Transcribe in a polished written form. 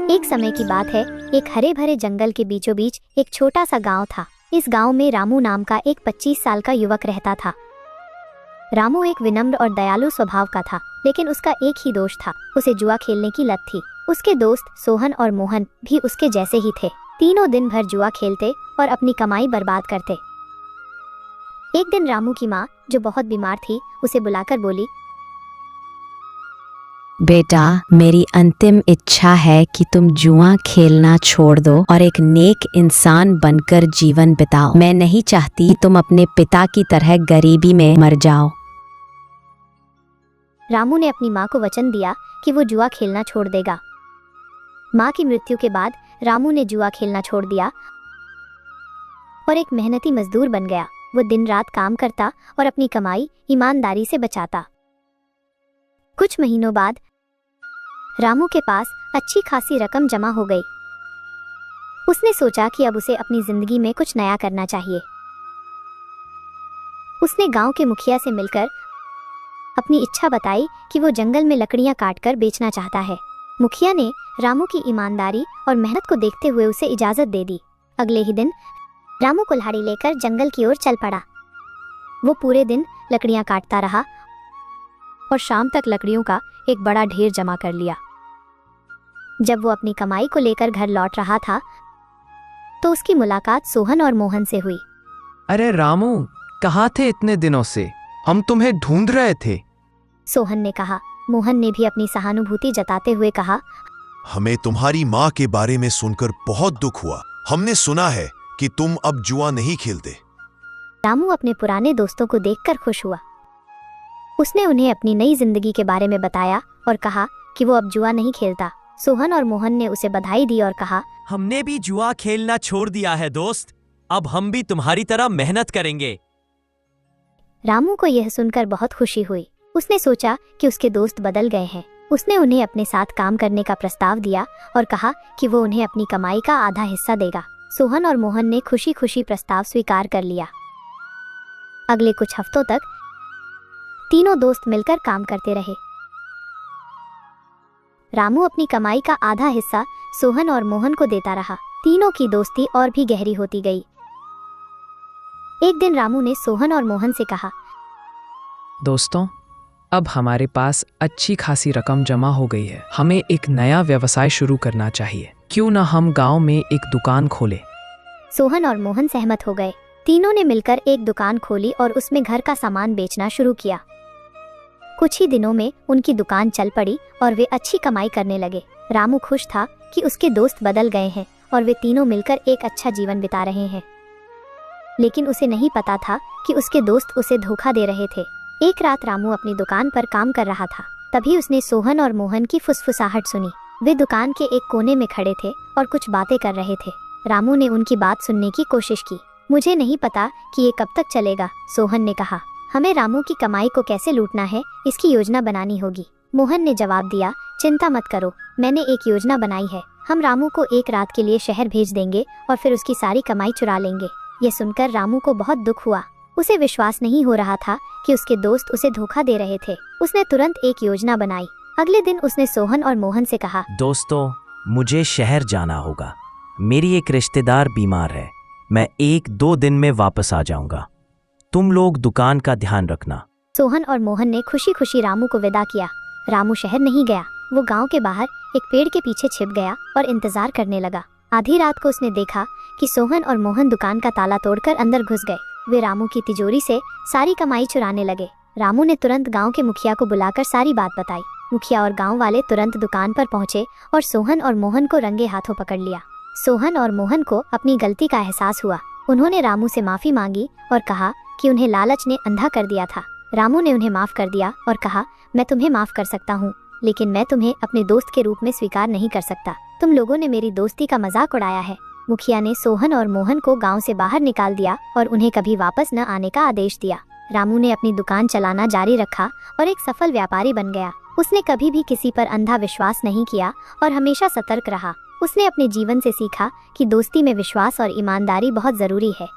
एक समय की बात है, एक हरे भरे जंगल के बीचों बीच एक छोटा सा गांव था। इस गांव में रामू नाम का एक 25 साल का युवक रहता था। रामू एक विनम्र और दयालु स्वभाव का था, लेकिन उसका एक ही दोष था, उसे जुआ खेलने की लत थी। उसके दोस्त सोहन और मोहन भी उसके जैसे ही थे। तीनों दिन भर जुआ खेलते और अपनी कमाई बर्बाद करते। एक दिन रामू की माँ, जो बहुत बीमार थी, उसे बुलाकर बोली, बेटा, मेरी अंतिम इच्छा है कि तुम जुआ खेलना छोड़ दो और एक नेक इंसान बनकर जीवन बिताओ। मैं नहीं चाहती तुम अपने पिता की तरह गरीबी में मर जाओ। रामू ने अपनी माँ को वचन दिया कि वो जुआ खेलना छोड़ देगा। माँ की मृत्यु के बाद रामू ने जुआ खेलना छोड़ दिया और एक मेहनती मजदूर बन गया। वो दिन रात काम करता और अपनी कमाई ईमानदारी से बचाता। कुछ महीनों बाद रामू के पास अच्छी खासी रकम जमा हो गई। उसने सोचा कि अब उसे अपनी जिंदगी में कुछ नया करना चाहिए। उसने गांव के मुखिया से मिलकर अपनी इच्छा बताई कि वो जंगल में लकड़ियां काटकर बेचना चाहता है। मुखिया ने रामू की ईमानदारी और मेहनत को देखते हुए उसे इजाजत दे दी। अगले ही दिन रामू कुल्हाड़ी लेकर जंगल की ओर चल पड़ा। वो पूरे दिन लकड़ियां काटता रहा और शाम तक लकड़ियों का एक बड़ा ढेर जमा कर लिया। जब वो अपनी कमाई को लेकर घर लौट रहा था, तो उसकी मुलाकात सोहन और मोहन से हुई। अरे रामू, कहाँ थे इतने दिनों से? हम तुम्हें ढूंढ रहे थे। सोहन ने कहा। मोहन ने भी अपनी सहानुभूति जताते हुए कहा, हमें तुम्हारी माँ के बारे में सुनकर बहुत दुख हुआ। हमने सुना है कि तुम अब जुआ नहीं खेलते। रामू अपने पुराने दोस्तों को देखकर खुश हुआ। उसने उन्हें अपनी नई जिंदगी के बारे में बताया और कहा कि वो अब जुआ नहीं खेलता। सोहन और मोहन ने उसे बधाई दी और कहा, हमने भी जुआ खेलना छोड़ दिया है दोस्त। अब हम भी तुम्हारी तरह मेहनत करेंगे। रामू को यह सुनकर बहुत खुशी हुई। उसने सोचा कि उसके दोस्त बदल गए हैं। उसने उन्हें अपने साथ काम करने का प्रस्ताव दिया और कहा कि वो उन्हें अपनी कमाई का आधा हिस्सा देगा। सोहन और मोहन ने खुशी खुशी प्रस्ताव स्वीकार कर लिया। अगले कुछ हफ्तों तक तीनों दोस्त मिलकर काम करते रहे। रामू अपनी कमाई का आधा हिस्सा सोहन और मोहन को देता रहा। तीनों की दोस्ती और भी गहरी होती गई। एक दिन रामू ने सोहन और मोहन से कहा, दोस्तों, अब हमारे पास अच्छी खासी रकम जमा हो गई है। हमें एक नया व्यवसाय शुरू करना चाहिए। क्यों ना हम गांव में एक दुकान खोलें? सोहन और मोहन सहमत हो गए। तीनों ने मिलकर एक दुकान खोली और उसमें घर का सामान बेचना शुरू किया। कुछ ही दिनों में उनकी दुकान चल पड़ी और वे अच्छी कमाई करने लगे। रामू खुश था कि उसके दोस्त बदल गए हैं और वे तीनों मिलकर एक अच्छा जीवन बिता रहे हैं। लेकिन उसे नहीं पता था कि उसके दोस्त उसे धोखा दे रहे थे। एक रात रामू अपनी दुकान पर काम कर रहा था। तभी उसने सोहन और मोहन की फुसफुसाहट सुनी। वे दुकान के एक कोने में खड़े थे और कुछ बातें कर रहे थे। रामू ने उनकी बात सुनने की कोशिश की। मुझे नहीं पता कि ये कब तक चलेगा, सोहन ने कहा। हमें रामू की कमाई को कैसे लूटना है, इसकी योजना बनानी होगी। मोहन ने जवाब दिया, चिंता मत करो, मैंने एक योजना बनाई है। हम रामू को एक रात के लिए शहर भेज देंगे और फिर उसकी सारी कमाई चुरा लेंगे। ये सुनकर रामू को बहुत दुख हुआ। उसे विश्वास नहीं हो रहा था कि उसके दोस्त उसे धोखा दे रहे थे। उसने तुरंत एक योजना बनाई। अगले दिन उसने सोहन और मोहन से कहा, दोस्तों, मुझे शहर जाना होगा। मेरी एक रिश्तेदार बीमार है। मैं 1-2 दिन में वापस आ जाऊंगा। तुम लोग दुकान का ध्यान रखना। सोहन और मोहन ने खुशी खुशी रामू को विदा किया। रामू शहर नहीं गया। वो गांव के बाहर एक पेड़ के पीछे छिप गया और इंतजार करने लगा। आधी रात को उसने देखा कि सोहन और मोहन दुकान का ताला तोड़कर अंदर घुस गए। वे रामू की तिजोरी से सारी कमाई चुराने लगे। रामू ने तुरंत गांव के मुखिया को बुलाकर सारी बात बताई। मुखिया और गांव वाले तुरंत दुकान पर पहुंचे और सोहन और मोहन को रंगे हाथों पकड़ लिया। सोहन और मोहन को अपनी गलती का एहसास हुआ। उन्होंने रामू से माफी मांगी और कहा कि उन्हें लालच ने अंधा कर दिया था। रामू ने उन्हें माफ कर दिया और कहा, मैं तुम्हें माफ कर सकता हूँ, लेकिन मैं तुम्हें अपने दोस्त के रूप में स्वीकार नहीं कर सकता। तुम लोगों ने मेरी दोस्ती का मजाक उड़ाया है। मुखिया ने सोहन और मोहन को गांव से बाहर निकाल दिया और उन्हें कभी वापस न आने का आदेश दिया। रामू ने अपनी दुकान चलाना जारी रखा और एक सफल व्यापारी बन गया। उसने कभी भी किसी पर अंधा विश्वास नहीं किया और हमेशा सतर्क रहा। उसने अपने जीवन से सीखा कि दोस्ती में विश्वास और ईमानदारी बहुत जरूरी है।